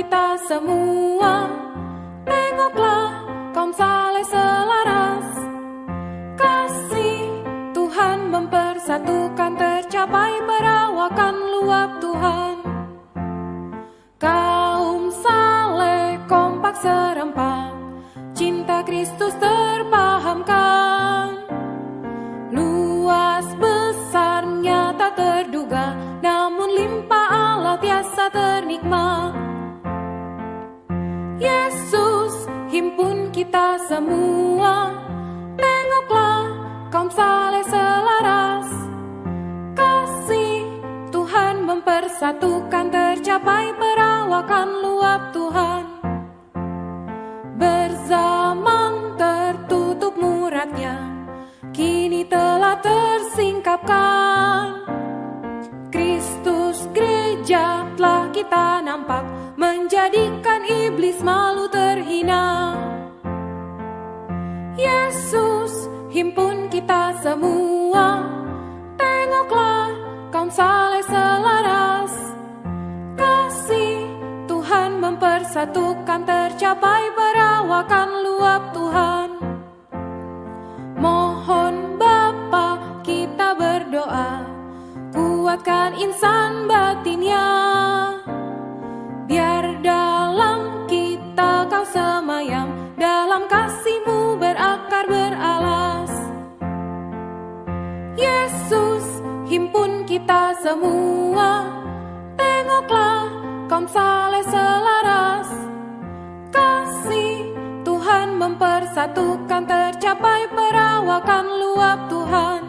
kita semua, tengoklah kaum saleh selaras. Kasih Tuhan mempersatukan, tercapai perawakan luap Tuhan. Kaum saleh kompak serempak, cinta Kristus terpahamkan. Luas besarnya tak terduga, namun limpah Allah tiasa ternikmat. Yesus himpun kita semua, tengoklah kaum saleh selaras. Kasih Tuhan mempersatukan, tercapai perawakan luap Tuhan. Berzaman tertutup muratnya, kini telah tersingkapkan. Kristus gereja telah kita nampak, menjadikan iblis malu terhina. Yesus himpun kita semua, tengoklah kaum saleh selaras. Kasih Tuhan mempersatukan, tercapai perawakan luap Tuhan. Mohon Bapa kita berdoa, kuatkan insan batinnya, biar dalam kita kau semayam, dalam kasih-Mu berakar beralas. Yesus himpun kita semua, tengoklah kaum saleh selaras. Kasih Tuhan mempersatukan, tercapai perawakan luap Tuhan.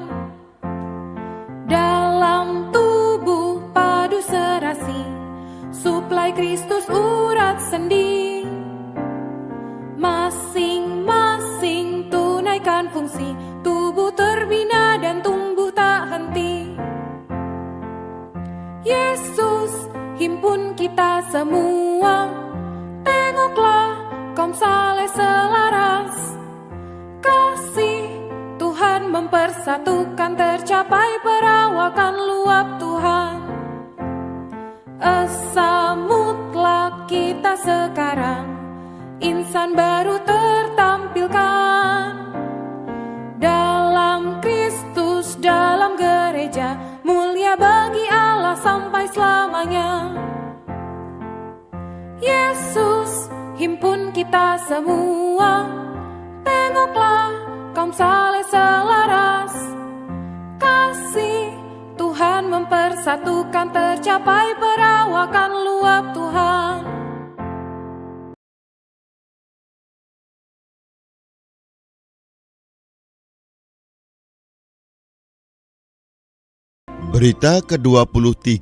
Dalam tubuh padu serasi, suplai Kristus urat sendi. Masing-masing tunaikan fungsi, tubuh terbina dan tumbuh tak henti. Yesus himpun kita semua, tengoklah kaum saleh selaras. Kasih Tuhan mempersatukan, tercapai perawakan luap Tuhan. Esa mutlak kita sekarang, insan baru tertampilkan. Dalam Kristus, dalam gereja, mulia bagi Allah sampai selamanya. Yesus himpun kita semua, tengoklah kaum saleh selaras. Kasih Tuhan mempersatukan, tercapai perawakan luap Tuhan. Berita ke-23.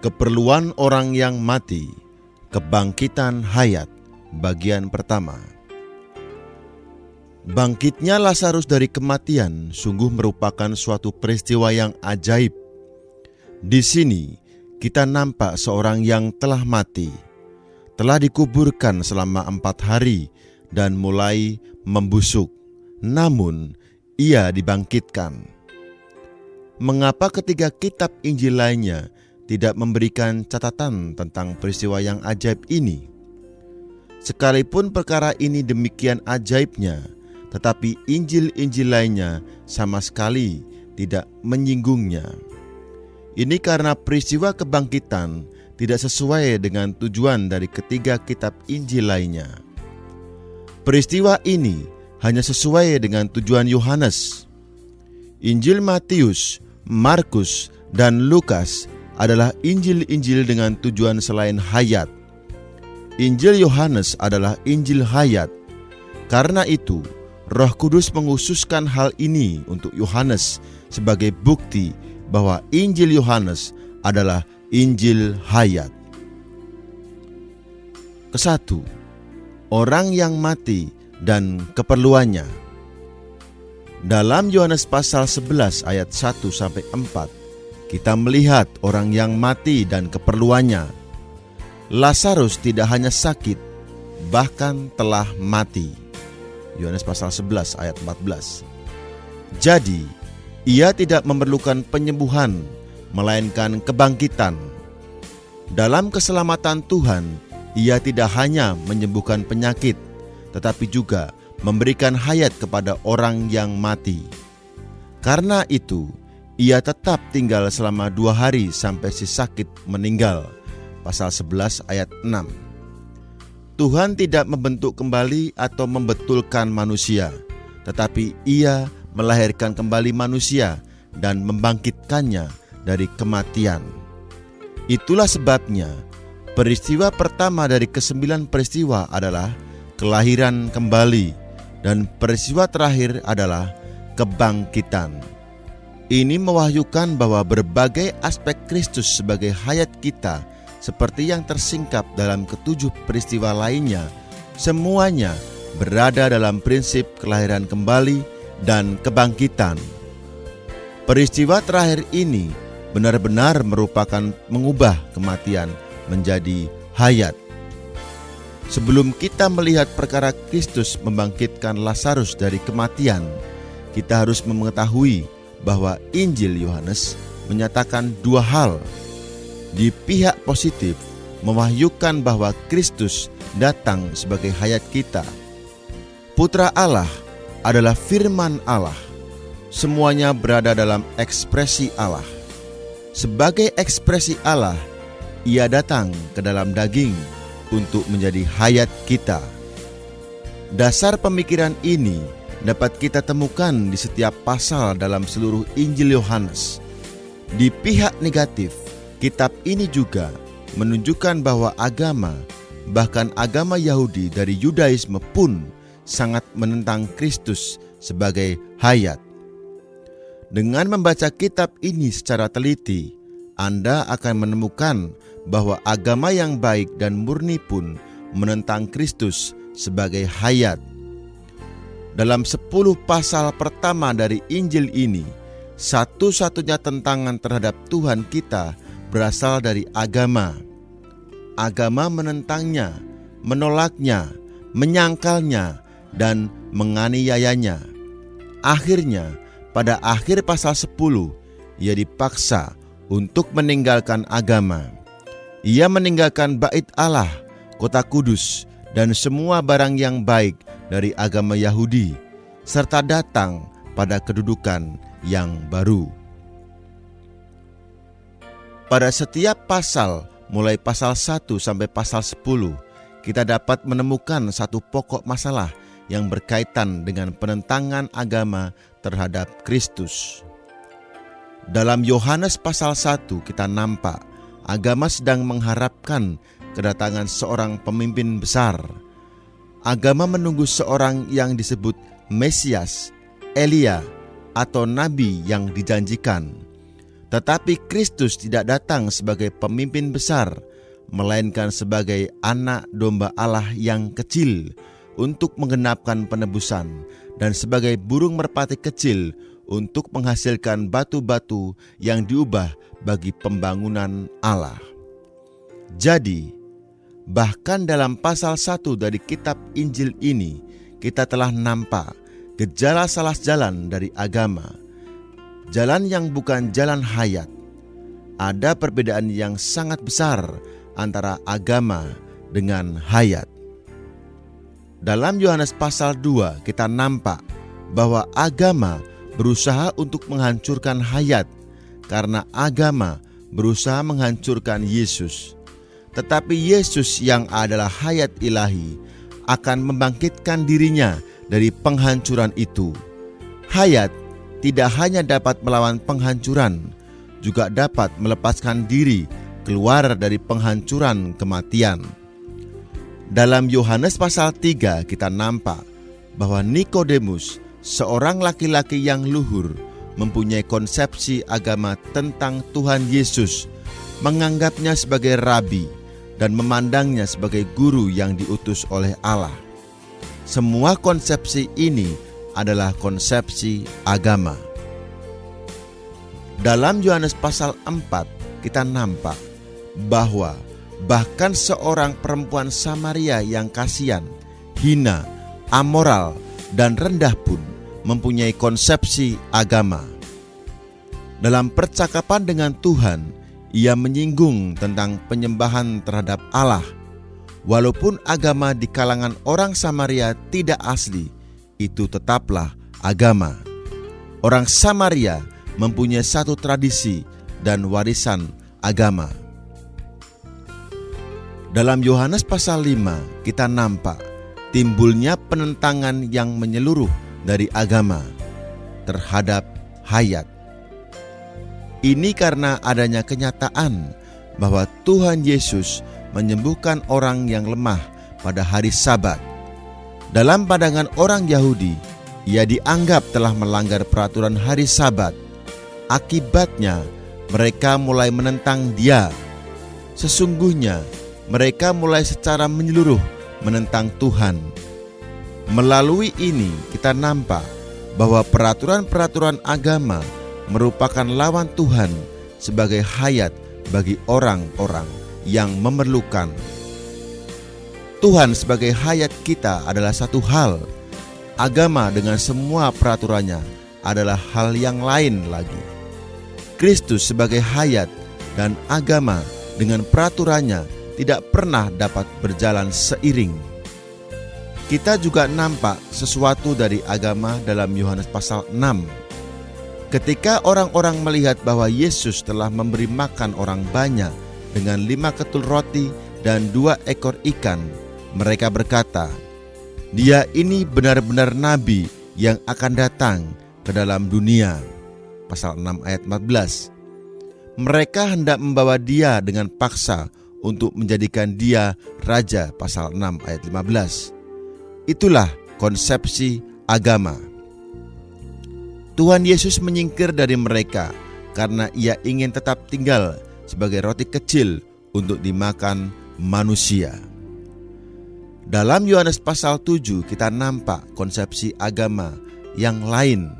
Keperluan orang yang mati, kebangkitan hayat, bagian pertama. Bangkitnya Lazarus dari kematian sungguh merupakan suatu peristiwa yang ajaib. Di sini kita nampak seorang yang telah mati, telah dikuburkan selama 4 hari dan mulai membusuk, namun ia dibangkitkan. Mengapa ketiga kitab Injil lainnya tidak memberikan catatan tentang peristiwa yang ajaib ini? Sekalipun perkara ini demikian ajaibnya, tetapi Injil-Injil lainnya sama sekali tidak menyinggungnya. Ini karena peristiwa kebangkitan tidak sesuai dengan tujuan dari ketiga kitab Injil lainnya. Peristiwa ini hanya sesuai dengan tujuan Yohanes. Injil Matius, Markus, dan Lukas adalah Injil-Injil dengan tujuan selain hayat. Injil Yohanes adalah Injil hayat. Karena itu, Roh Kudus menghususkan hal ini untuk Yohanes sebagai bukti bahwa Injil Yohanes adalah Injil hayat. Kesatu, orang yang mati dan keperluannya. Dalam Yohanes pasal 11 ayat 1-4, kita melihat orang yang mati dan keperluannya. Lazarus tidak hanya sakit, bahkan telah mati. Yohanes pasal 11 ayat 14. Jadi, ia tidak memerlukan penyembuhan, melainkan kebangkitan. Dalam keselamatan Tuhan, Ia tidak hanya menyembuhkan penyakit, tetapi juga memberikan hayat kepada orang yang mati. Karena itu, Ia tetap tinggal selama 2 hari sampai si sakit meninggal. Pasal 11 ayat 6. Tuhan tidak membentuk kembali atau membetulkan manusia, tetapi Ia melahirkan kembali manusia dan membangkitkannya dari kematian. Itulah sebabnya peristiwa pertama dari ke-9 peristiwa adalah kelahiran kembali, dan peristiwa terakhir adalah kebangkitan. Ini mewahyukan bahwa berbagai aspek Kristus sebagai hayat kita, seperti yang tersingkap dalam ke-7 peristiwa lainnya, semuanya berada dalam prinsip kelahiran kembali dan kebangkitan. Peristiwa terakhir ini benar-benar merupakan mengubah kematian menjadi hayat. Sebelum kita melihat perkara Kristus membangkitkan Lazarus dari kematian, kita harus mengetahui bahwa Injil Yohanes menyatakan 2 hal. Di pihak positif, mewahyukan bahwa Kristus datang sebagai hayat kita. Putra Allah adalah firman Allah. Semuanya berada dalam ekspresi Allah. Sebagai ekspresi Allah, Ia datang ke dalam daging untuk menjadi hayat kita. Dasar pemikiran ini dapat kita temukan di setiap pasal dalam seluruh Injil Yohanes. Di pihak negatif, kitab ini juga menunjukkan bahwa agama, bahkan agama Yahudi dari Yudaisme pun sangat menentang Kristus sebagai hayat. Dengan membaca kitab ini secara teliti, Anda akan menemukan bahwa agama yang baik dan murni pun menentang Kristus sebagai hayat. Dalam 10 pasal pertama dari Injil ini, satu-satunya tentangan terhadap Tuhan kita berasal dari agama. Agama menentangnya, menolaknya, menyangkalnya, dan menganiayanya. Akhirnya, pada akhir pasal 10, ia dipaksa untuk meninggalkan agama. Ia meninggalkan bait Allah, kota kudus, dan semua barang yang baik dari agama Yahudi, serta datang pada kedudukan yang baru. Pada setiap pasal, mulai pasal 1 sampai pasal 10, kita dapat menemukan satu pokok masalah yang berkaitan dengan penentangan agama terhadap Kristus. Dalam Yohanes pasal 1 kita nampak agama sedang mengharapkan kedatangan seorang pemimpin besar. Agama menunggu seorang yang disebut Mesias, Elia, atau Nabi yang dijanjikan. Tetapi Kristus tidak datang sebagai pemimpin besar, melainkan sebagai anak domba Allah yang kecil untuk menggenapkan penebusan, dan sebagai burung merpati kecil untuk menghasilkan batu-batu yang diubah bagi pembangunan Allah. Jadi, bahkan dalam pasal 1 dari kitab Injil ini, kita telah nampak gejala salah jalan dari agama. Jalan yang bukan jalan hayat. Ada perbedaan yang sangat besar antara agama dengan hayat. Dalam Yohanes pasal 2 kita nampak bahwa agama berusaha untuk menghancurkan hayat karena agama berusaha menghancurkan Yesus. Tetapi Yesus yang adalah hayat ilahi akan membangkitkan dirinya dari penghancuran itu. Hayat tidak hanya dapat melawan penghancuran, juga dapat melepaskan diri keluar dari penghancuran kematian. Dalam Yohanes pasal 3 kita nampak bahwa Nikodemus, seorang laki-laki yang luhur, mempunyai konsepsi agama tentang Tuhan Yesus, menganggapnya sebagai rabi dan memandangnya sebagai guru yang diutus oleh Allah. Semua konsepsi ini adalah konsepsi agama. Dalam Yohanes pasal 4 kita nampak bahwa bahkan seorang perempuan Samaria yang kasihan, hina, amoral, dan rendah pun mempunyai konsepsi agama. Dalam percakapan dengan Tuhan, ia menyinggung tentang penyembahan terhadap Allah. Walaupun agama di kalangan orang Samaria tidak asli, itu tetaplah agama. Orang Samaria mempunyai satu tradisi dan warisan agama. Dalam Yohanes pasal 5 kita nampak timbulnya penentangan yang menyeluruh dari agama terhadap hayat. Ini karena adanya kenyataan bahwa Tuhan Yesus menyembuhkan orang yang lemah pada hari Sabat. Dalam pandangan orang Yahudi, ia dianggap telah melanggar peraturan hari Sabat. Akibatnya, mereka mulai menentang Dia. Sesungguhnya, mereka mulai secara menyeluruh menentang Tuhan. Melalui ini, kita nampak bahwa peraturan-peraturan agama merupakan lawan Tuhan sebagai hayat bagi orang-orang yang memerlukan. Tuhan sebagai hayat kita adalah satu hal. Agama dengan semua peraturannya adalah hal yang lain lagi. Kristus sebagai hayat dan agama dengan peraturannya tidak pernah dapat berjalan seiring. Kita juga nampak sesuatu dari agama dalam Yohanes pasal 6. Ketika orang-orang melihat bahwa Yesus telah memberi makan orang banyak dengan 5 ketul roti dan 2 ekor ikan, mereka berkata, "Dia ini benar-benar nabi yang akan datang ke dalam dunia." Pasal 6 ayat 14. Mereka hendak membawa Dia dengan paksa untuk menjadikan Dia raja. Pasal 6 ayat 15. Itulah konsepsi agama. Tuhan Yesus menyingkir dari mereka karena Ia ingin tetap tinggal sebagai roti kecil untuk dimakan manusia. Dalam Yohanes pasal 7 kita nampak konsepsi agama yang lain.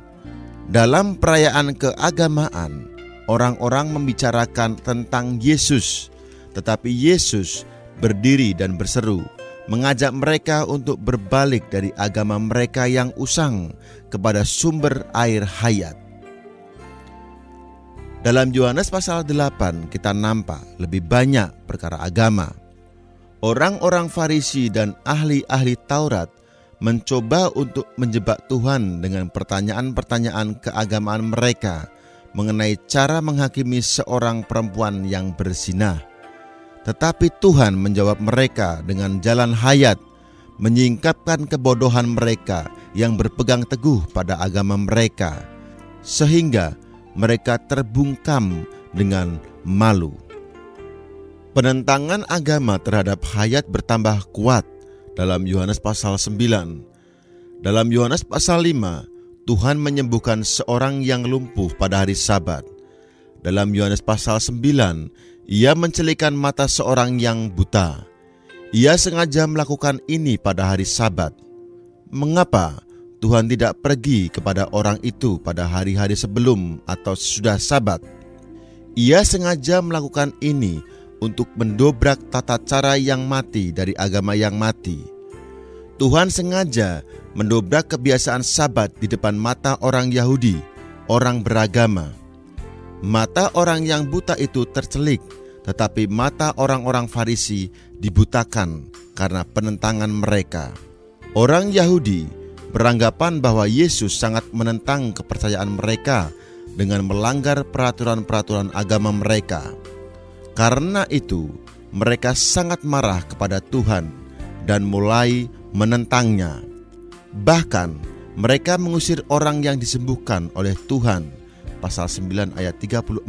Dalam perayaan keagamaan, orang-orang membicarakan tentang Yesus, tetapi Yesus berdiri dan berseru, mengajak mereka untuk berbalik dari agama mereka yang usang kepada sumber air hayat. Dalam Yohanes pasal 8 kita nampak lebih banyak perkara agama. Orang-orang Farisi dan ahli-ahli Taurat mencoba untuk menjebak Tuhan dengan pertanyaan-pertanyaan keagamaan mereka mengenai cara menghakimi seorang perempuan yang berzina. Tetapi Tuhan menjawab mereka dengan jalan hayat, menyingkapkan kebodohan mereka yang berpegang teguh pada agama mereka, sehingga mereka terbungkam dengan malu. Penentangan agama terhadap hayat bertambah kuat dalam Yohanes pasal 9. Dalam Yohanes pasal 5, Tuhan menyembuhkan seorang yang lumpuh pada hari Sabat. Dalam Yohanes pasal 9, Ia mencelikan mata seorang yang buta. Ia sengaja melakukan ini pada hari Sabat. Mengapa Tuhan tidak pergi kepada orang itu pada hari-hari sebelum atau sesudah Sabat? Ia sengaja melakukan ini untuk mendobrak tata cara yang mati dari agama yang mati. Tuhan sengaja mendobrak kebiasaan Sabat di depan mata orang Yahudi, orang beragama. Mata orang yang buta itu tercelik, tetapi mata orang-orang Farisi dibutakan karena penentangan mereka. Orang Yahudi beranggapan bahwa Yesus sangat menentang kepercayaan mereka dengan melanggar peraturan-peraturan agama mereka. Karena itu, mereka sangat marah kepada Tuhan dan mulai menentangnya. Bahkan, mereka mengusir orang yang disembuhkan oleh Tuhan. Pasal 9 ayat 34.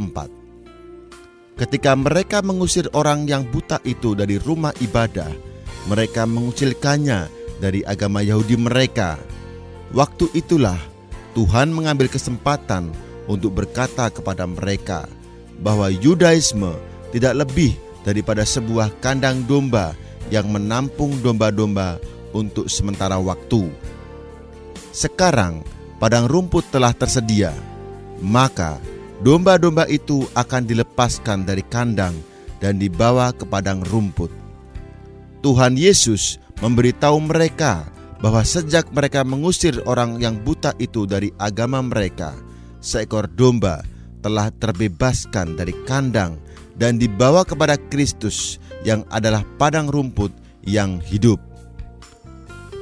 Ketika mereka mengusir orang yang buta itu dari rumah ibadah, mereka mengucilkannya dari agama Yahudi mereka. Waktu itulah Tuhan mengambil kesempatan untuk berkata kepada mereka bahwa Yudaisme tidak lebih daripada sebuah kandang domba yang menampung domba-domba untuk sementara waktu. Sekarang padang rumput telah tersedia, maka domba-domba itu akan dilepaskan dari kandang dan dibawa ke padang rumput. Tuhan Yesus memberitahu mereka bahwa sejak mereka mengusir orang yang buta itu dari agama mereka, seekor domba telah terbebaskan dari kandang dan dibawa kepada Kristus yang adalah padang rumput yang hidup.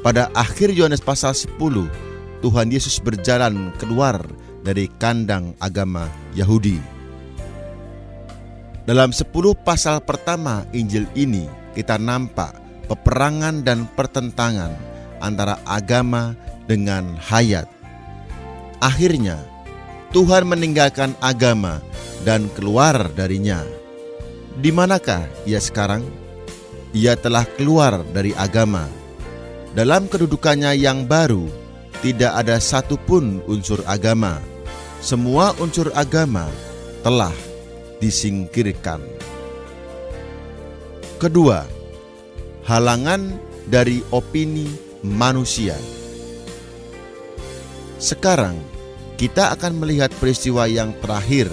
Pada akhir Yohanes pasal 10, Tuhan Yesus berjalan keluar dari kandang agama Yahudi. Dalam 10 pasal pertama Injil ini kita nampak peperangan dan pertentangan antara agama dengan hayat. Akhirnya Tuhan meninggalkan agama dan keluar darinya. Di manakah ia sekarang? Ia telah keluar dari agama. Dalam kedudukannya yang baru, tidak ada satupun unsur agama. Semua unsur agama telah disingkirkan. Kedua, halangan dari opini manusia. Sekarang kita akan melihat peristiwa yang terakhir.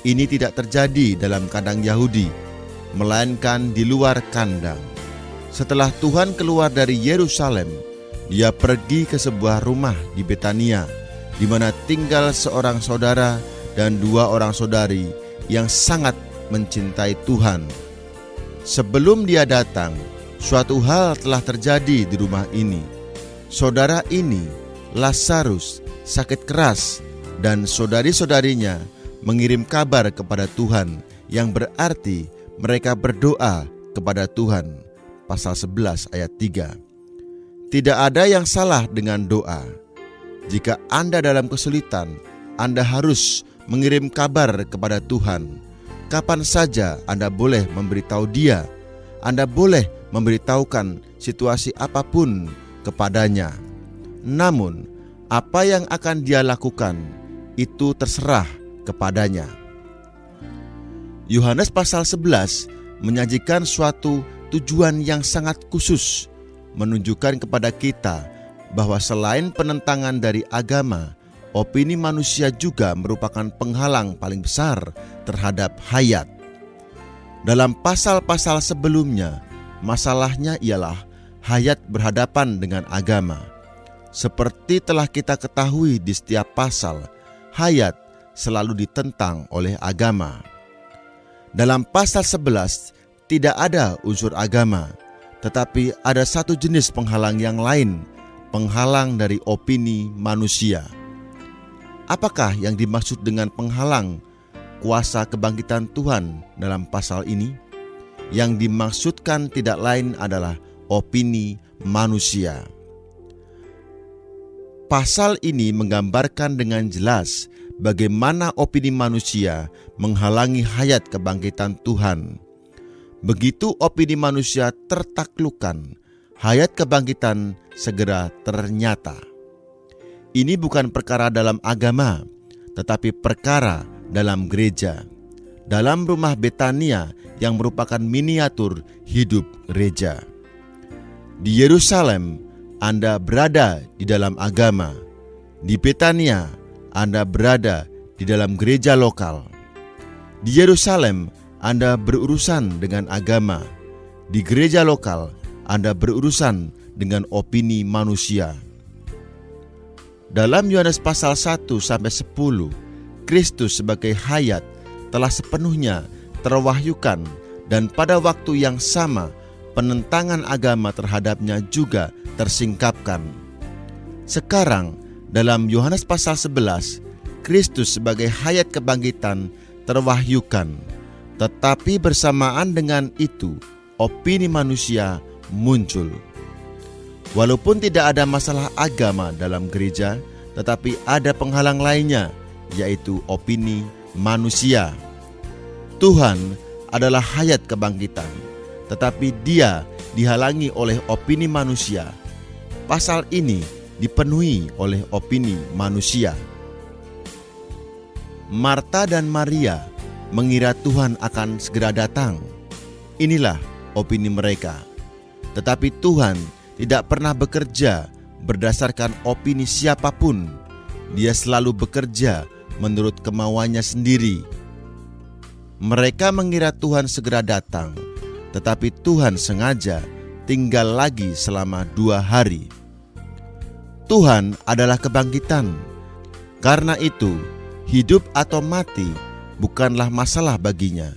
Ini tidak terjadi dalam kandang Yahudi, melainkan di luar kandang. Setelah Tuhan keluar dari Yerusalem, Dia pergi ke sebuah rumah di Betania, di mana tinggal seorang saudara dan 2 orang saudari yang sangat mencintai Tuhan. Sebelum Dia datang, suatu hal telah terjadi di rumah ini. Saudara ini, Lazarus, sakit keras, dan saudari-saudarinya mengirim kabar kepada Tuhan, yang berarti mereka berdoa kepada Tuhan. Pasal 11 ayat 3. Tidak ada yang salah dengan doa. Jika Anda dalam kesulitan, Anda harus mengirim kabar kepada Tuhan. Kapan saja Anda boleh memberitahu Dia. Anda boleh memberitahukan situasi apapun kepadanya. Namun, apa yang akan Dia lakukan, itu terserah kepadanya. Yohanes pasal 11 menyajikan suatu tujuan yang sangat khusus, menunjukkan kepada kita bahwa selain penentangan dari agama, opini manusia juga merupakan penghalang paling besar terhadap hayat. Dalam pasal-pasal sebelumnya, masalahnya ialah hayat berhadapan dengan agama. Seperti telah kita ketahui di setiap pasal, hayat selalu ditentang oleh agama. Dalam pasal 11 tidak ada unsur agama, tetapi ada satu jenis penghalang yang lain, penghalang dari opini manusia. Apakah yang dimaksud dengan penghalang kuasa kebangkitan Tuhan dalam pasal ini? Yang dimaksudkan tidak lain adalah opini manusia. Pasal ini menggambarkan dengan jelas bagaimana opini manusia menghalangi hayat kebangkitan Tuhan. Begitu opini manusia tertaklukkan, hayat kebangkitan segera ternyata. Ini bukan perkara dalam agama, tetapi perkara dalam gereja, dalam rumah Betania yang merupakan miniatur hidup gereja. Di Yerusalem, Anda berada di dalam agama. Di Betania, Anda berada di dalam gereja lokal. Di Yerusalem, Anda berurusan dengan agama. Di gereja lokal, Anda berurusan dengan opini manusia. Dalam Yohanes pasal 1-10, Kristus sebagai hayat telah sepenuhnya terwahyukan, dan pada waktu yang sama penentangan agama terhadapnya juga tersingkapkan. Sekarang dalam Yohanes pasal 11, Kristus sebagai hayat kebangkitan terwahyukan, tetapi bersamaan dengan itu opini manusia muncul. Walaupun tidak ada masalah agama dalam gereja, tetapi ada penghalang lainnya, yaitu opini manusia. Tuhan adalah hayat kebangkitan, tetapi Dia dihalangi oleh opini manusia. Pasal ini dipenuhi oleh opini manusia. Marta dan Maria mengira Tuhan akan segera datang. Inilah opini mereka. Tetapi Tuhan tidak pernah bekerja berdasarkan opini siapapun. Dia selalu bekerja menurut kemauannya sendiri. Mereka mengira Tuhan segera datang, tetapi Tuhan sengaja tinggal lagi selama 2 hari. Tuhan adalah kebangkitan. Karena itu, Hidup atau mati bukanlah masalah baginya.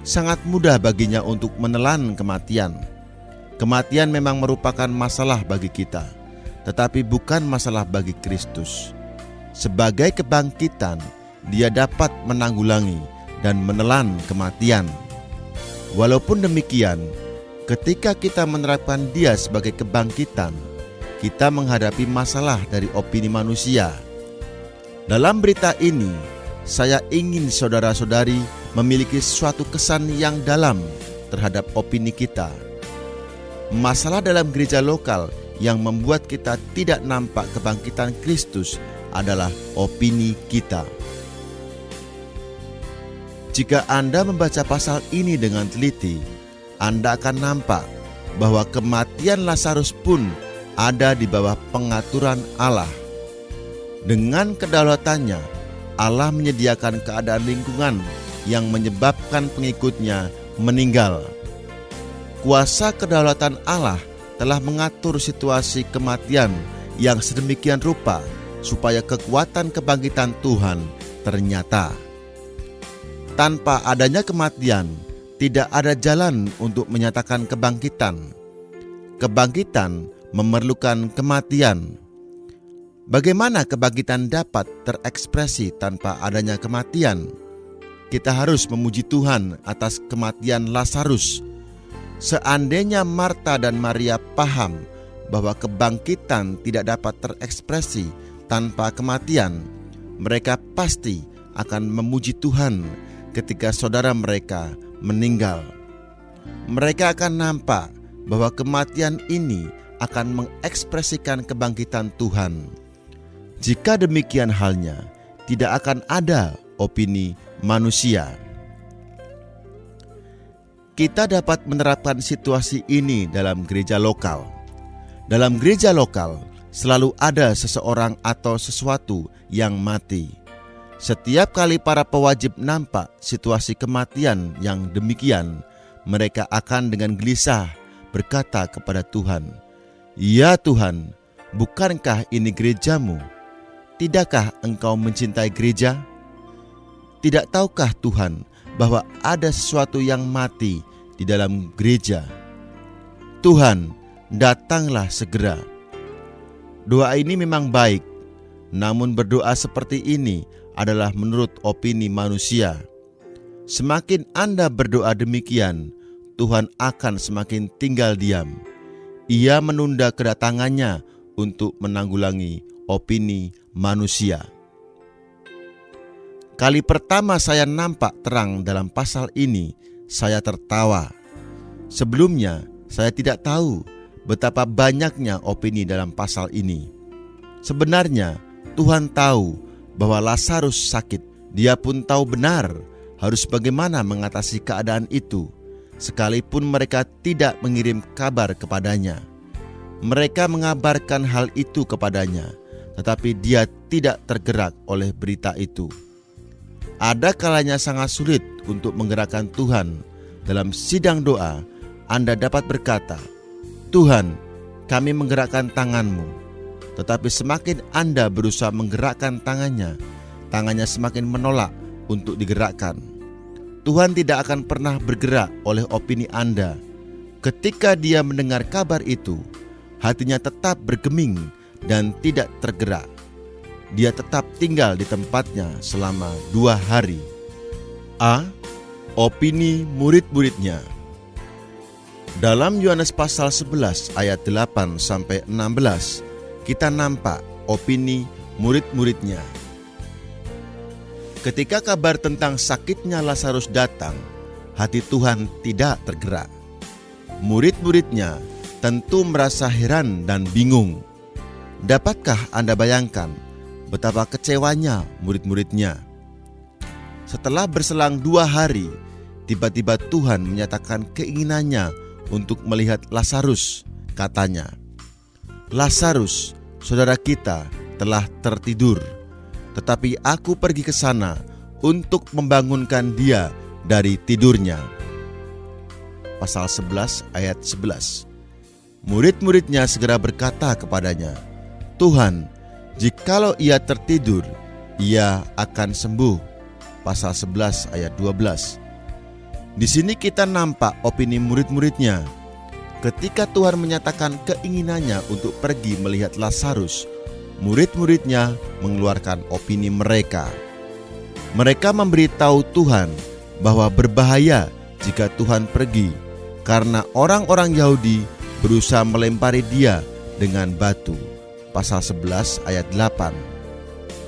Sangat mudah baginya untuk menelan kematian. Kematian memang merupakan masalah bagi kita, tetapi bukan masalah bagi Kristus. Sebagai kebangkitan, Dia dapat menanggulangi dan menelan kematian. Walaupun demikian, ketika kita menerapkan Dia sebagai kebangkitan, kita menghadapi masalah dari opini manusia. Dalam berita ini, saya ingin saudara-saudari memiliki suatu kesan yang dalam terhadap opini kita. Masalah dalam gereja lokal yang membuat kita tidak nampak kebangkitan Kristus adalah opini kita. Jika Anda membaca pasal ini dengan teliti, Anda akan nampak bahwa kematian Lazarus pun ada di bawah pengaturan Allah. Dengan kedaulatannya, Allah menyediakan keadaan lingkungan yang menyebabkan pengikutnya meninggal. Kuasa kedaulatan Allah telah mengatur situasi kematian yang sedemikian rupa supaya kekuatan kebangkitan Tuhan ternyata. Tanpa adanya kematian, tidak ada jalan untuk menyatakan kebangkitan. Kebangkitan memerlukan kematian. Bagaimana kebangkitan dapat terekspresi tanpa adanya kematian? Kita harus memuji Tuhan atas kematian Lazarus. Seandainya Marta dan Maria paham bahwa kebangkitan tidak dapat terekspresi tanpa kematian, mereka pasti akan memuji Tuhan ketika saudara mereka meninggal. Mereka akan nampak bahwa kematian ini akan mengekspresikan kebangkitan Tuhan. Jika demikian halnya, tidak akan ada opini manusia. Kita dapat menerapkan situasi ini dalam gereja lokal. Dalam gereja lokal, selalu ada seseorang atau sesuatu yang mati. Setiap kali para pewajib nampak situasi kematian yang demikian, mereka akan dengan gelisah berkata kepada Tuhan, "Ya Tuhan, bukankah ini gerejamu? Tidakkah Engkau mencintai gereja? Tidak tahukah Tuhan bahwa ada sesuatu yang mati di dalam gereja? Tuhan, datanglah segera." Doa ini memang baik, namun berdoa seperti ini adalah menurut opini manusia. Semakin Anda berdoa demikian, Tuhan akan semakin tinggal diam. Ia menunda kedatangannya untuk menanggulangi opini manusia. Kali pertama saya nampak terang dalam pasal ini, saya tertawa. Sebelumnya, saya tidak tahu betapa banyaknya opini dalam pasal ini. Sebenarnya, Tuhan tahu bahwa Lazarus sakit. Dia pun tahu benar harus bagaimana mengatasi keadaan itu, sekalipun mereka tidak mengirim kabar kepadanya. Mereka mengabarkan hal itu kepadanya, tetapi dia tidak tergerak oleh berita itu. Ada kalanya sangat sulit untuk menggerakkan Tuhan. Dalam sidang doa, Anda dapat berkata, "Tuhan, kami menggerakkan tangan-Mu." Tetapi semakin Anda berusaha menggerakkan tangannya semakin menolak untuk digerakkan. Tuhan tidak akan pernah bergerak oleh opini Anda. Ketika Dia mendengar kabar itu, hatinya tetap bergeming dan tidak tergerak. Dia tetap tinggal di tempatnya selama 2 hari. A. Opini murid-muridnya. Dalam Yohanes pasal 11 ayat 8-16, kita nampak opini murid-muridnya. Ketika kabar tentang sakitnya Lazarus datang, hati Tuhan tidak tergerak. Murid-muridnya tentu merasa heran dan bingung. Dapatkah Anda bayangkan betapa kecewanya murid-muridnya? Setelah berselang 2 hari, tiba-tiba Tuhan menyatakan keinginannya untuk melihat Lazarus. Katanya, "Lazarus, saudara kita, telah tertidur, tetapi aku pergi ke sana untuk membangunkan dia dari tidurnya." Pasal 11 ayat 11. Murid-muridnya segera berkata kepadanya, "Tuhan, jikalau ia tertidur, ia akan sembuh. Pasal 11 ayat 12. Di sini kita nampak opini murid-muridnya. Ketika Tuhan menyatakan keinginannya untuk pergi melihat Lazarus, murid-muridnya mengeluarkan opini mereka. Mereka memberitahu Tuhan bahwa berbahaya jika Tuhan pergi, karena orang-orang Yahudi berusaha melempari dia dengan batu. Pasal 11 ayat 8.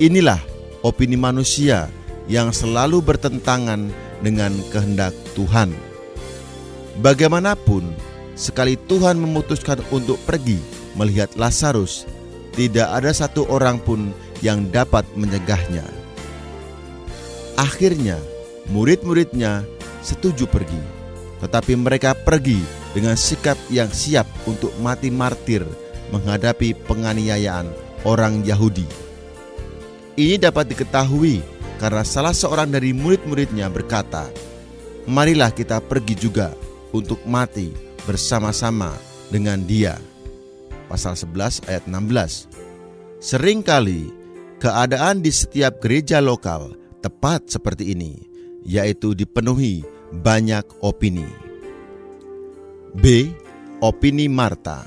Inilah opini manusia yang selalu bertentangan dengan kehendak Tuhan. Bagaimanapun, sekali Tuhan memutuskan untuk pergi melihat Lazarus, tidak ada satu orang pun yang dapat mencegahnya. Akhirnya, murid-muridnya setuju pergi, tetapi mereka pergi dengan sikap yang siap untuk mati martir menghadapi penganiayaan orang Yahudi. Ini dapat diketahui karena salah seorang dari murid-muridnya berkata, "Marilah kita pergi juga untuk mati bersama-sama dengan dia." Pasal 11 ayat 16. Seringkali keadaan di setiap gereja lokal tepat seperti ini, yaitu dipenuhi banyak opini. B. Opini Marta.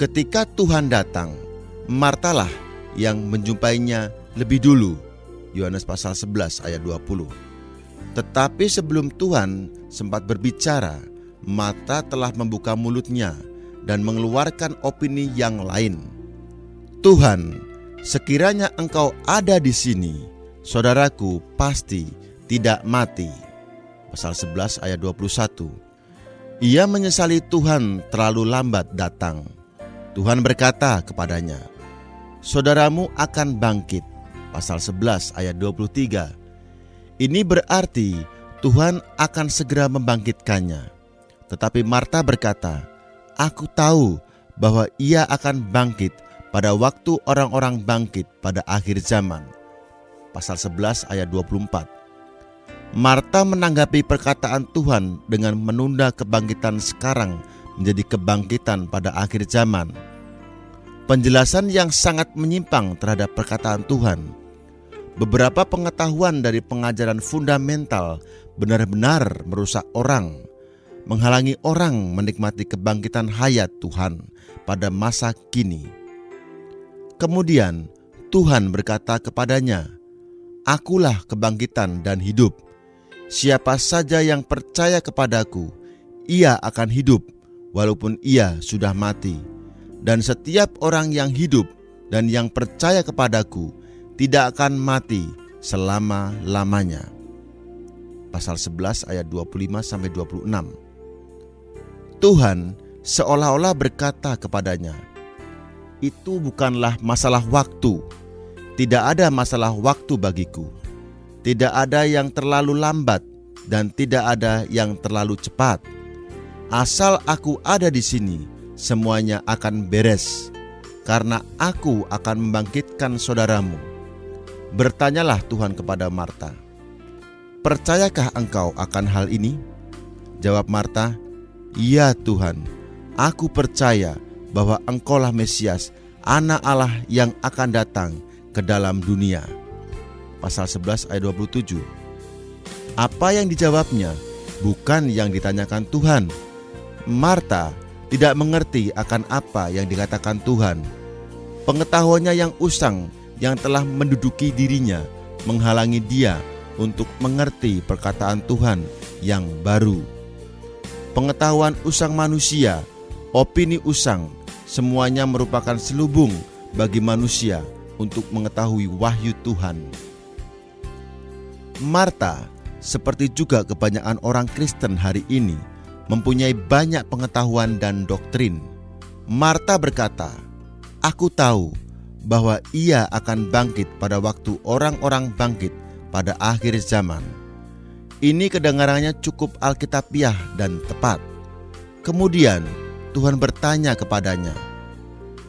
Ketika Tuhan datang, Martalah yang menjumpainya lebih dulu. Yohanes pasal 11 ayat 20. Tetapi sebelum Tuhan sempat berbicara, Marta telah membuka mulutnya dan mengeluarkan opini yang lain. "Tuhan, sekiranya Engkau ada di sini, saudaraku pasti tidak mati." Pasal 11 ayat 21. Ia menyesali Tuhan terlalu lambat datang. Tuhan berkata kepadanya, "Saudaramu akan bangkit." Pasal 11 ayat 23. Ini berarti Tuhan akan segera membangkitkannya. Tetapi Marta berkata, "Aku tahu bahwa ia akan bangkit pada waktu orang-orang bangkit pada akhir zaman." Pasal 11 ayat 24. Marta menanggapi perkataan Tuhan dengan menunda kebangkitan sekarang menjadi kebangkitan pada akhir zaman. Penjelasan yang sangat menyimpang terhadap perkataan Tuhan. Beberapa pengetahuan dari pengajaran fundamental benar-benar merusak orang, menghalangi orang menikmati kebangkitan hayat Tuhan pada masa kini. Kemudian Tuhan berkata kepadanya, "Akulah kebangkitan dan hidup. Siapa saja yang percaya kepadaku, ia akan hidup walaupun ia sudah mati. Dan setiap orang yang hidup dan yang percaya kepadaku tidak akan mati selama-lamanya." Pasal 11 ayat 25-26. Tuhan seolah-olah berkata kepadanya, "Itu bukanlah masalah waktu. Tidak ada masalah waktu bagiku. Tidak ada yang terlalu lambat dan tidak ada yang terlalu cepat. Asal aku ada di sini, semuanya akan beres, karena aku akan membangkitkan saudaramu." Bertanyalah Tuhan kepada Marta, "Percayakah engkau akan hal ini?" Jawab Marta, "Ya Tuhan, aku percaya bahwa Engkaulah Mesias, Anak Allah yang akan datang ke dalam dunia." Pasal 11 ayat 27. Apa yang dijawabnya bukan yang ditanyakan Tuhan. Marta tidak mengerti akan apa yang dikatakan Tuhan. Pengetahuannya yang usang yang telah menduduki dirinya menghalangi dia untuk mengerti perkataan Tuhan yang baru. Pengetahuan usang manusia, opini usang, semuanya merupakan selubung bagi manusia untuk mengetahui wahyu Tuhan. Marta, seperti juga kebanyakan orang Kristen hari ini, mempunyai banyak pengetahuan dan doktrin. Marta berkata, "Aku tahu bahwa ia akan bangkit pada waktu orang-orang bangkit pada akhir zaman." Ini kedengarannya cukup alkitabiah dan tepat. Kemudian Tuhan bertanya kepadanya,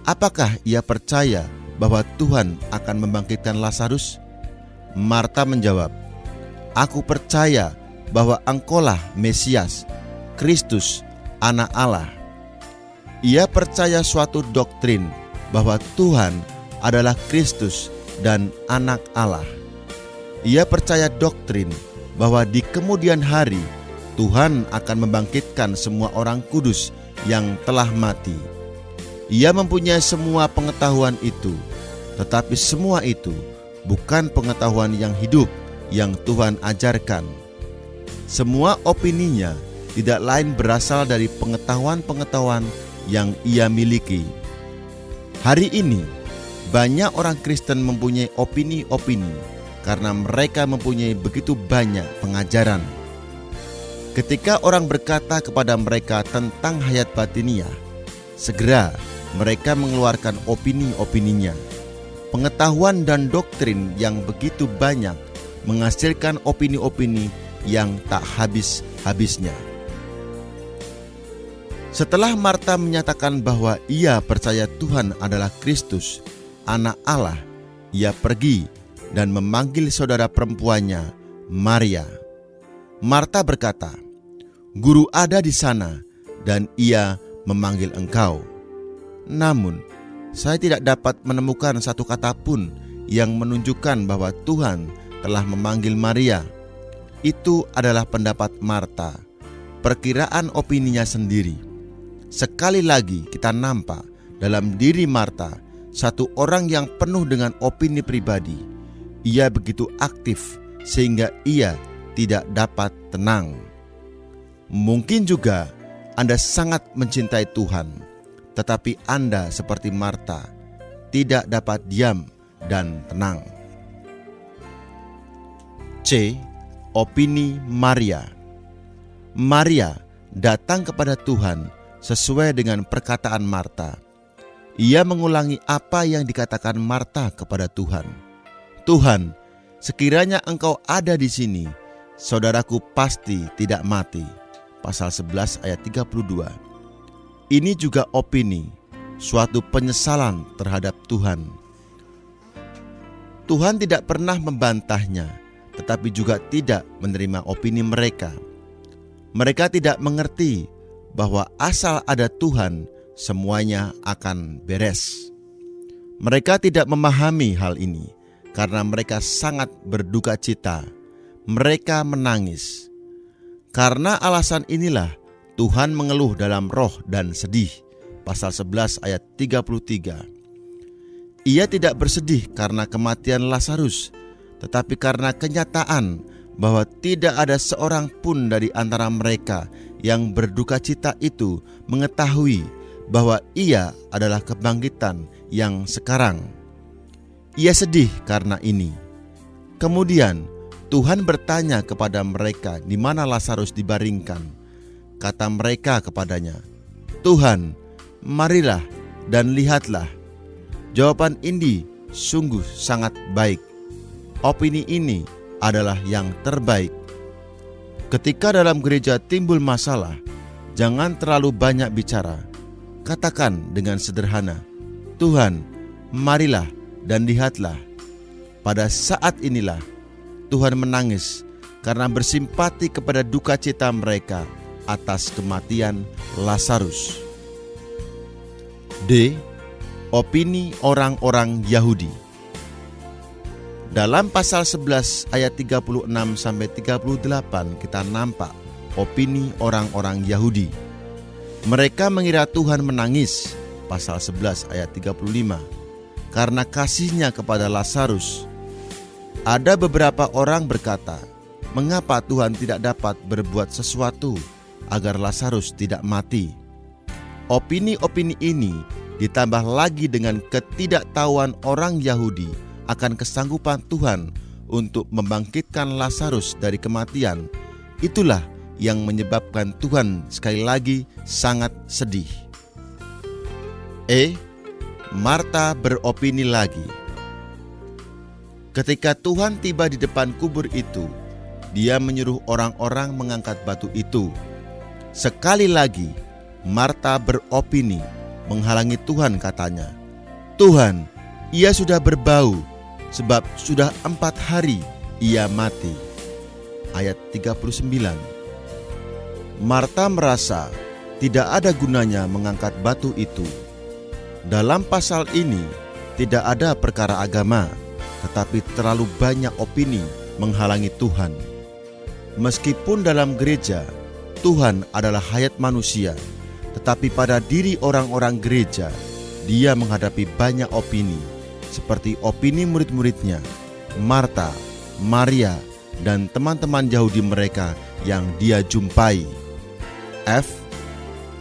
apakah ia percaya bahwa Tuhan akan membangkitkan Lazarus? Marta menjawab, "Aku percaya bahwa Engkaulah Mesias, Kristus, Anak Allah." Ia percaya suatu doktrin bahwa Tuhan adalah Kristus dan anak Allah. Ia percaya doktrin bahwa di kemudian hari Tuhan akan membangkitkan semua orang kudus yang telah mati. Ia mempunyai semua pengetahuan itu, tetapi semua itu bukan pengetahuan yang hidup yang Tuhan ajarkan. Semua opininya tidak lain berasal dari pengetahuan-pengetahuan yang ia miliki. Hari ini, banyak orang Kristen mempunyai opini-opini karena mereka mempunyai begitu banyak pengajaran. Ketika orang berkata kepada mereka tentang hayat batiniah, segera mereka mengeluarkan opini-opininya. Pengetahuan dan doktrin yang begitu banyak menghasilkan opini-opini yang tak habis-habisnya. Setelah Marta menyatakan bahwa ia percaya Tuhan adalah Kristus, Anak Allah, ia pergi dan memanggil saudara perempuannya, Maria. Marta berkata, "Guru ada di sana dan ia memanggil engkau." Namun, saya tidak dapat menemukan satu kata pun yang menunjukkan bahwa Tuhan telah memanggil Maria. Itu adalah pendapat Marta, perkiraan opininya sendiri. Sekali lagi kita nampak dalam diri Marta satu orang yang penuh dengan opini pribadi. Ia begitu aktif sehingga ia tidak dapat tenang. Mungkin juga Anda sangat mencintai Tuhan, tetapi Anda seperti Marta, tidak dapat diam dan tenang. C. Opini Maria. Maria datang kepada Tuhan sesuai dengan perkataan Marta. Ia mengulangi apa yang dikatakan Marta kepada Tuhan. "Tuhan, sekiranya Engkau ada di sini, saudaraku pasti tidak mati." Pasal 11 ayat 32. Ini juga opini, suatu penyesalan terhadap Tuhan. Tuhan tidak pernah membantahnya, tetapi juga tidak menerima opini mereka. Mereka tidak mengerti bahwa asal ada Tuhan, semuanya akan beres. Mereka tidak memahami hal ini karena mereka sangat berduka cita. Mereka menangis. Karena alasan inilah Tuhan mengeluh dalam roh dan sedih. Pasal 11 ayat 33. Ia tidak bersedih karena kematian Lazarus, tetapi karena kenyataan bahwa tidak ada seorang pun dari antara mereka yang berduka cita itu mengetahui bahwa ia adalah kebangkitan yang sekarang. Ia sedih karena ini. Kemudian Tuhan bertanya kepada mereka di mana Lazarus dibaringkan. Kata mereka kepadanya, "Tuhan, marilah dan lihatlah." Jawaban ini sungguh sangat baik. Opini ini adalah yang terbaik. Ketika dalam gereja timbul masalah, jangan terlalu banyak bicara. Katakan dengan sederhana, "Tuhan, marilah dan lihatlah." Pada saat inilah Tuhan menangis karena bersimpati kepada duka cita mereka atas kematian Lazarus. D. Opini orang-orang Yahudi. Dalam pasal 11 ayat 36-38 kita nampak opini orang-orang Yahudi. Mereka mengira Tuhan menangis, pasal 11 ayat 35, karena kasihnya kepada Lazarus. Ada beberapa orang berkata, mengapa Tuhan tidak dapat berbuat sesuatu agar Lazarus tidak mati? Opini-opini ini ditambah lagi dengan ketidaktahuan orang Yahudi akan kesanggupan Tuhan untuk membangkitkan Lazarus dari kematian. Itulah yang menyebabkan Tuhan sekali lagi sangat sedih. Marta beropini lagi. Ketika Tuhan tiba di depan kubur itu, dia menyuruh orang-orang mengangkat batu itu. Sekali lagi, Marta beropini, menghalangi Tuhan, katanya, "Tuhan, ia sudah berbau, sebab sudah 4 hari ia mati." Ayat 39. Marta merasa tidak ada gunanya mengangkat batu itu. Dalam pasal ini tidak ada perkara agama, tetapi terlalu banyak opini menghalangi Tuhan. Meskipun dalam gereja, Tuhan adalah hayat manusia, tetapi pada diri orang-orang gereja, Dia menghadapi banyak opini, seperti opini murid-muridnya, Marta, Maria, dan teman-teman Yahudi mereka yang Dia jumpai. F.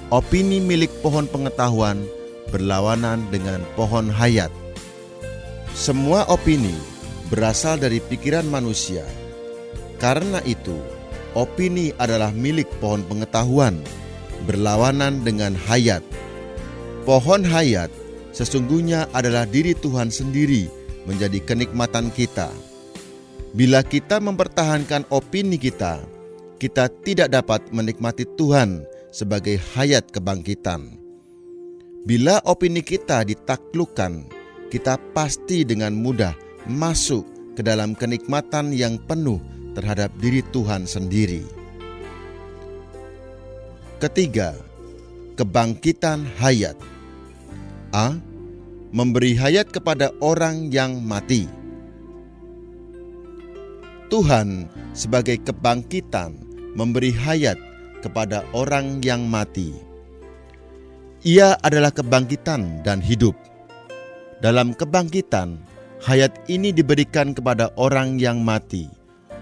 Opini milik pohon pengetahuan berlawanan dengan pohon hayat. Semua opini berasal dari pikiran manusia. Karena itu, opini adalah milik pohon pengetahuan, berlawanan dengan hayat. Pohon hayat sesungguhnya adalah diri Tuhan sendiri menjadi kenikmatan kita. Bila kita mempertahankan opini kita, kita tidak dapat menikmati Tuhan sebagai hayat kebangkitan. Bila opini kita ditaklukkan, kita pasti dengan mudah masuk ke dalam kenikmatan yang penuh terhadap diri Tuhan sendiri. Ketiga, kebangkitan hayat. A. Memberi hayat kepada orang yang mati. Tuhan sebagai kebangkitan memberi hayat kepada orang yang mati. Ia adalah kebangkitan dan hidup. Dalam kebangkitan, hayat ini diberikan kepada orang yang mati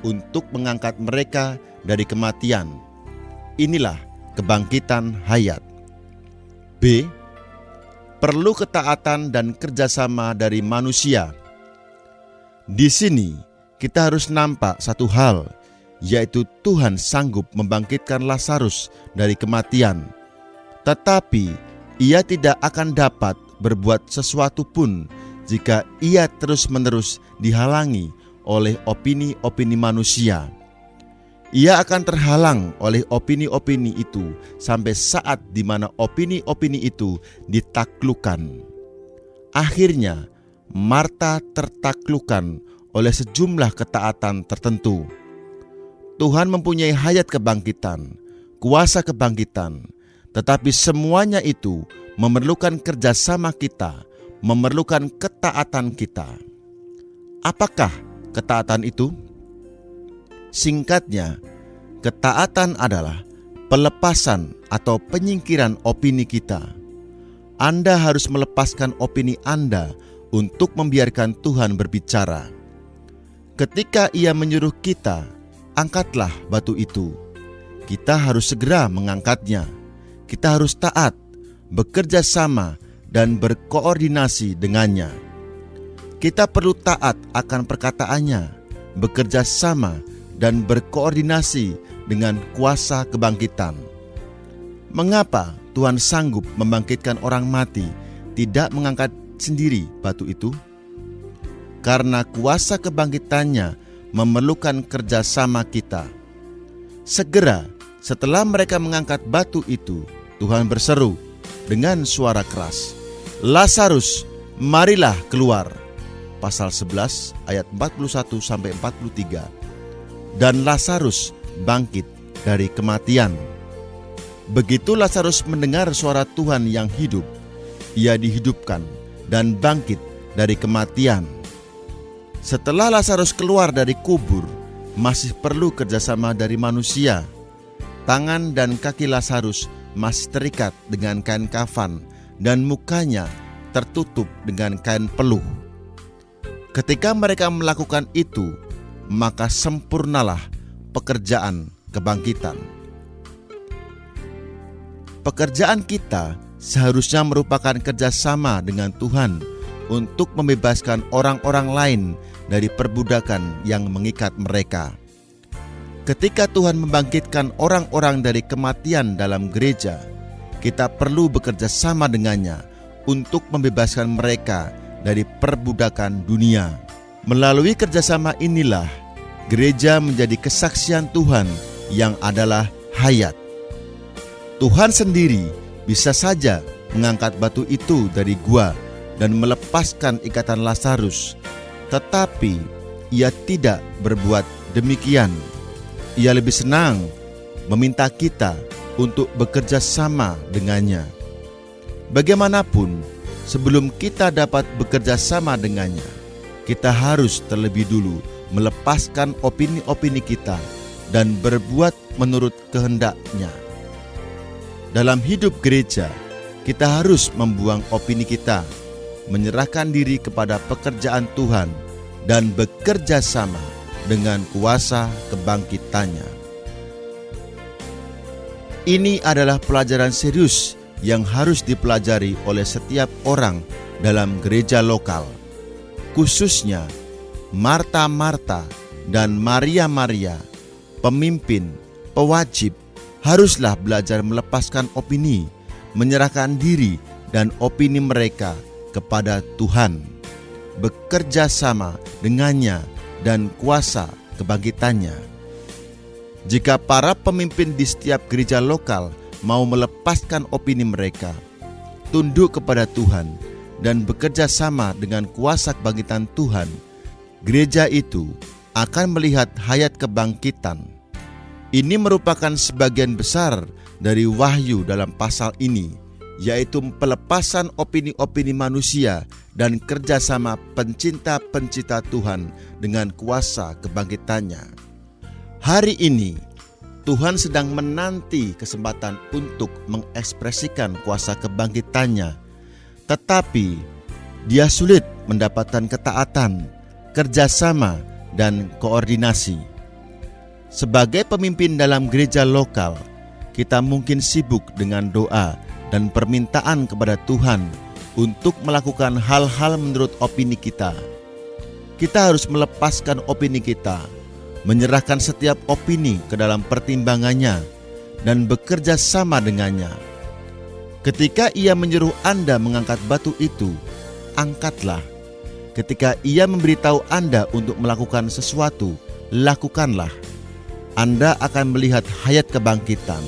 untuk mengangkat mereka dari kematian. Inilah kebangkitan hayat. B. Perlu ketaatan dan kerjasama dari manusia. Di sini kita harus nampak satu hal, yaitu Tuhan sanggup membangkitkan Lazarus dari kematian. Tetapi Ia tidak akan dapat berbuat sesuatu pun jika Ia terus-menerus dihalangi oleh opini-opini manusia. Ia akan terhalang oleh opini-opini itu sampai saat di mana opini-opini itu ditaklukkan. Akhirnya, Marta tertaklukkan oleh sejumlah ketaatan tertentu. Tuhan mempunyai hayat kebangkitan, kuasa kebangkitan, tetapi semuanya itu memerlukan kerjasama kita, memerlukan ketaatan kita. Apakah ketaatan itu? Singkatnya, ketaatan adalah pelepasan atau penyingkiran opini kita. Anda harus melepaskan opini Anda untuk membiarkan Tuhan berbicara. Ketika Ia menyuruh kita, angkatlah batu itu. Kita harus segera mengangkatnya. Kita harus taat, bekerja sama, dan berkoordinasi dengannya. Kita perlu taat akan perkataannya, bekerja sama, dan berkoordinasi dengan kuasa kebangkitan. Mengapa Tuhan sanggup membangkitkan orang mati, tidak mengangkat sendiri batu itu? Karena kuasa kebangkitannya memerlukan kerjasama kita. Segera setelah mereka mengangkat batu itu, Tuhan berseru dengan suara keras, "Lazarus, marilah keluar." Pasal 11 ayat 41-43. Dan Lazarus bangkit dari kematian. Begitu Lazarus mendengar suara Tuhan yang hidup, ia dihidupkan dan bangkit dari kematian. Setelah Lazarus keluar dari kubur, masih perlu kerjasama dari manusia. Tangan dan kaki Lazarus masih terikat dengan kain kafan dan mukanya tertutup dengan kain peluh. Ketika mereka melakukan itu, maka sempurnalah pekerjaan kebangkitan. Pekerjaan kita seharusnya merupakan kerjasama dengan Tuhan untuk membebaskan orang-orang lain dari perbudakan yang mengikat mereka. Ketika Tuhan membangkitkan orang-orang dari kematian dalam gereja, kita perlu bekerja sama dengannya untuk membebaskan mereka dari perbudakan dunia. Melalui kerjasama inilah, gereja menjadi kesaksian Tuhan yang adalah hayat. Tuhan sendiri bisa saja mengangkat batu itu dari gua dan melepaskan ikatan Lazarus, tetapi Ia tidak berbuat demikian. Ia lebih senang meminta kita untuk bekerja sama dengannya. Bagaimanapun, sebelum kita dapat bekerja sama dengannya, kita harus terlebih dulu melepaskan opini-opini kita dan berbuat menurut kehendak-Nya. Dalam hidup gereja, kita harus membuang opini kita, menyerahkan diri kepada pekerjaan Tuhan, dan bekerja sama dengan kuasa kebangkitannya. Ini adalah pelajaran serius yang harus dipelajari oleh setiap orang dalam gereja lokal, khususnya Marta-Marta dan Maria-Maria, pemimpin, pewajib, haruslah belajar melepaskan opini, menyerahkan diri dan opini mereka kepada Tuhan, bekerja sama dengannya dan kuasa kebangkitannya. Jika para pemimpin di setiap gereja lokal mau melepaskan opini mereka, tunduk kepada Tuhan, dan bekerja sama dengan kuasa kebangkitan Tuhan, gereja itu akan melihat hayat kebangkitan. Ini merupakan sebagian besar dari wahyu dalam pasal ini, yaitu pelepasan opini-opini manusia dan kerjasama pencinta-pencinta Tuhan dengan kuasa kebangkitannya. Hari ini, Tuhan sedang menanti kesempatan untuk mengekspresikan kuasa kebangkitannya, tetapi Dia sulit mendapatkan ketaatan, kerjasama, dan koordinasi. Sebagai pemimpin dalam gereja lokal, kita mungkin sibuk dengan doa dan permintaan kepada Tuhan untuk melakukan hal-hal menurut opini kita. Kita harus melepaskan opini kita, menyerahkan setiap opini ke dalam pertimbangannya, dan bekerja sama dengannya. Ketika Ia menyuruh Anda mengangkat batu itu, angkatlah. Ketika Ia memberitahu Anda untuk melakukan sesuatu, lakukanlah. Anda akan melihat hayat kebangkitan.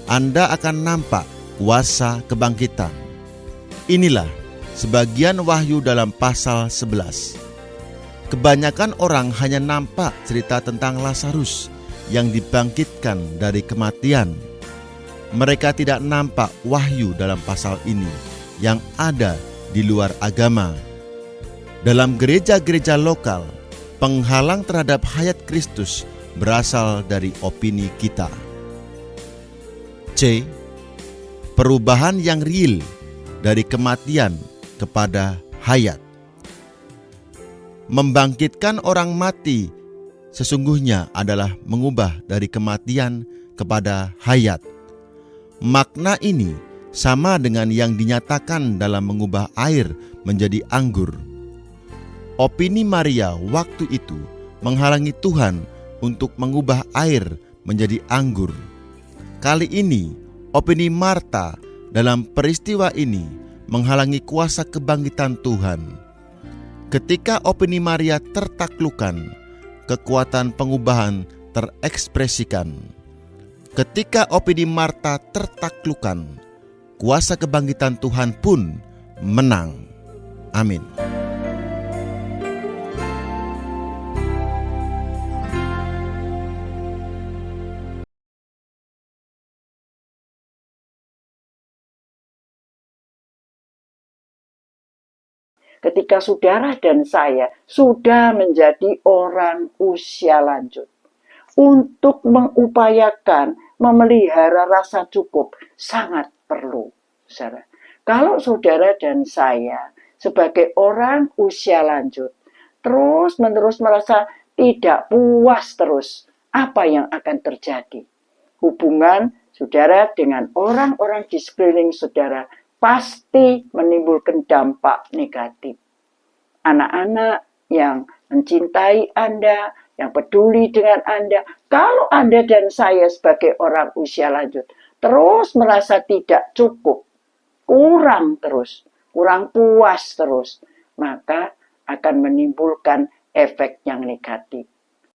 Anda akan nampak kuasa kebangkitan. Inilah sebagian wahyu dalam pasal 11. Kebanyakan orang hanya nampak cerita tentang Lazarus yang dibangkitkan dari kematian. Mereka tidak nampak wahyu dalam pasal ini yang ada di luar agama. Dalam gereja-gereja lokal, penghalang terhadap hayat Kristus berasal dari opini kita. C. Perubahan yang real dari kematian kepada hayat. Membangkitkan orang mati sesungguhnya adalah mengubah dari kematian kepada hayat. Makna ini sama dengan yang dinyatakan dalam mengubah air menjadi anggur. Opini Maria waktu itu menghalangi Tuhan untuk mengubah air menjadi anggur. Kali ini, opini Marta dalam peristiwa ini menghalangi kuasa kebangkitan Tuhan. Ketika opini Maria tertaklukkan, kekuatan pengubahan terekspresikan. Ketika opini Marta tertaklukkan, kuasa kebangkitan Tuhan pun menang. Amin. Ketika saudara dan saya sudah menjadi orang usia lanjut, untuk mengupayakan memelihara rasa cukup sangat perlu, saudara. Kalau saudara dan saya sebagai orang usia lanjut terus-menerus merasa tidak puas terus, apa yang akan terjadi? Hubungan saudara dengan orang-orang di sekeliling saudara pasti menimbulkan dampak negatif. Anak-anak yang mencintai Anda, yang peduli dengan Anda, kalau Anda dan saya sebagai orang usia lanjut terus merasa tidak cukup, kurang terus, kurang puas terus, maka akan menimbulkan efek yang negatif.